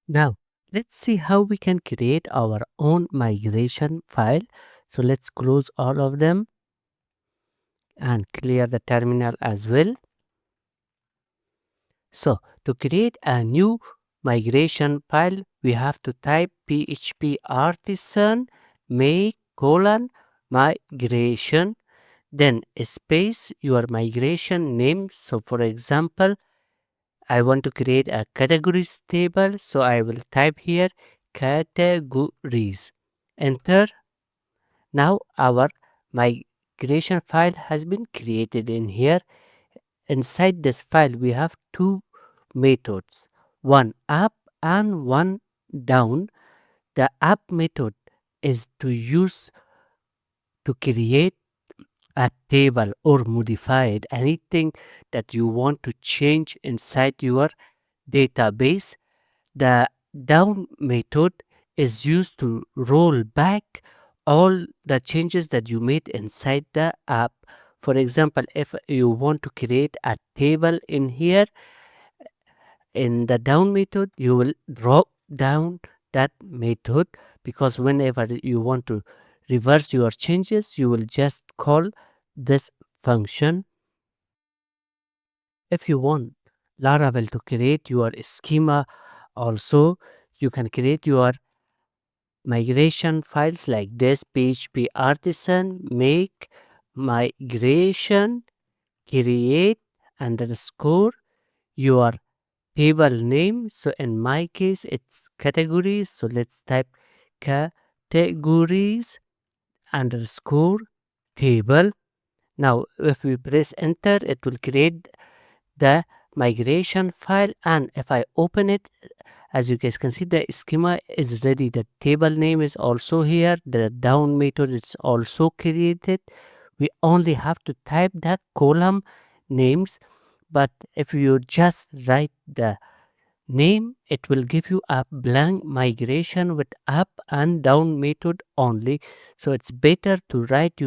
Now, let's see how we can create our own migration file. So let's close all of them and clear the terminal as well. So to create a new migration file, we have to type php artisan make colon migration, then space your migration name. So for example, I want to create a categories table, so I will type here categories. Enter. Now our migration file has been created in here. Inside this file, we have two methods, one up and one down. The up method is to use to create a table or modify it, anything that you want to change inside your database. The down method is used to roll back all the changes that you made inside the app. For example, if you want to create a table in here, in the down method, you will drop down that method, because whenever you want to reverse your changes, you will just call this function. If you want Laravel to create your schema also, you can create your migration files like this: php artisan make migration create underscore your table name. So in my case, it's categories. So let's type categories underscore table. Now, if we press enter, it will create the migration file. And if I open it, as you guys can see, the schema is ready. The table name is also here. The down method is also created. We only have to type the column names. But if you just write the name, it will give you a blank migration with up and down method only. So it's better to write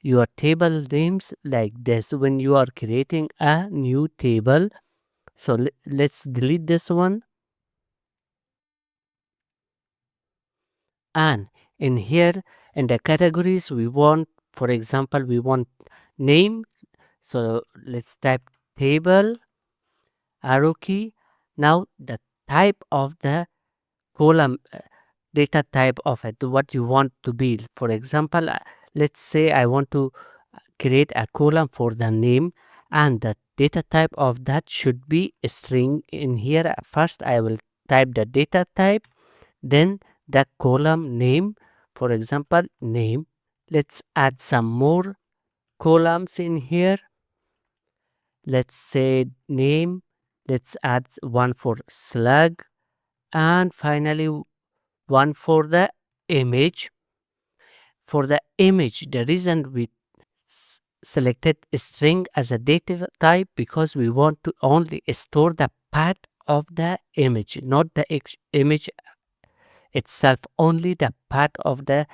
your table names like this when you are creating a new table. So let's delete this one. And in here, in the categories, we want, for example, we want name. So let's type table arrow key. Now the type of the column, data type of it, what you want to be. For example, let's say I want to create a column for the name, and the data type of that should be a string. In here, first I will type the data type, then the column name. For example, name. Let's add some more columns in here. Let's say name. Let's add one for slug, and finally one for the image. For the image, the reason we selected string as a data type, because we want to only store the path of the image, not the image itself, only the path of the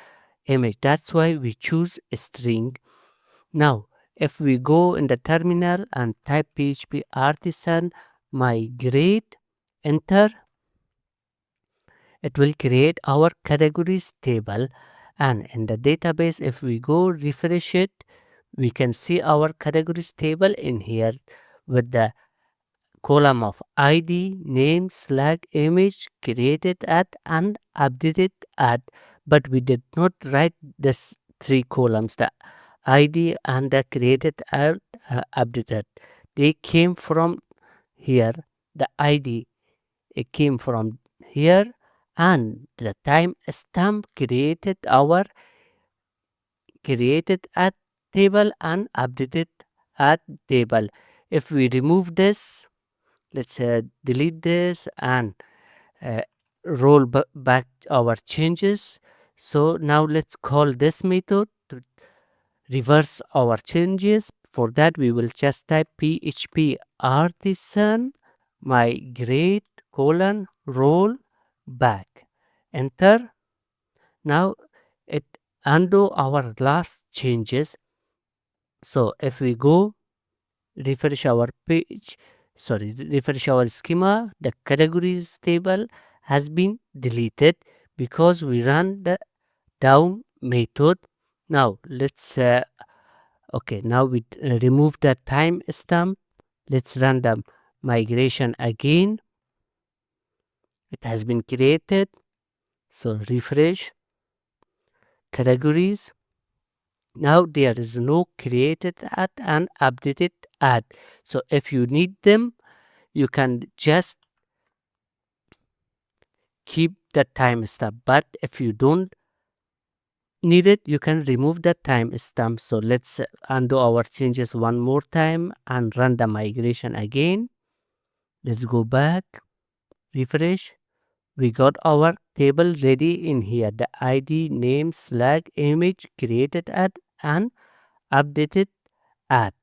image. That's why we choose a string. Now, if we go in the terminal and type php artisan migrate, enter, it will create our categories table. And in the database, if we go refresh it, we can see our categories table in here with the column of id, name, slug, image, created at, and updated at. But we did not write this three columns, the id and the created at, updated. They came from here. The id, it came from here, and the time stamp created at table and updated at table. If we remove this, let's delete this and uh, roll back our changes. So now let's call this method to reverse our changes. For that, we will just type php artisan migrate colon roll back, enter. Now it undo our last changes. So if we go refresh our page, sorry, refresh our schema, the categories table has been deleted because we run the down method. Now let's okay, now we remove the timestamp. Let's run the migration again. It has been created. So refresh categories. Now there is no created add and updated add. So if you need them, you can just keep the timestamp. But if you don't need it, you can remove the timestamp. So let's undo our changes one more time and run the migration again. Let's go back, refresh. We got our table ready in here. The ID, name, slag, image, created add and updated add.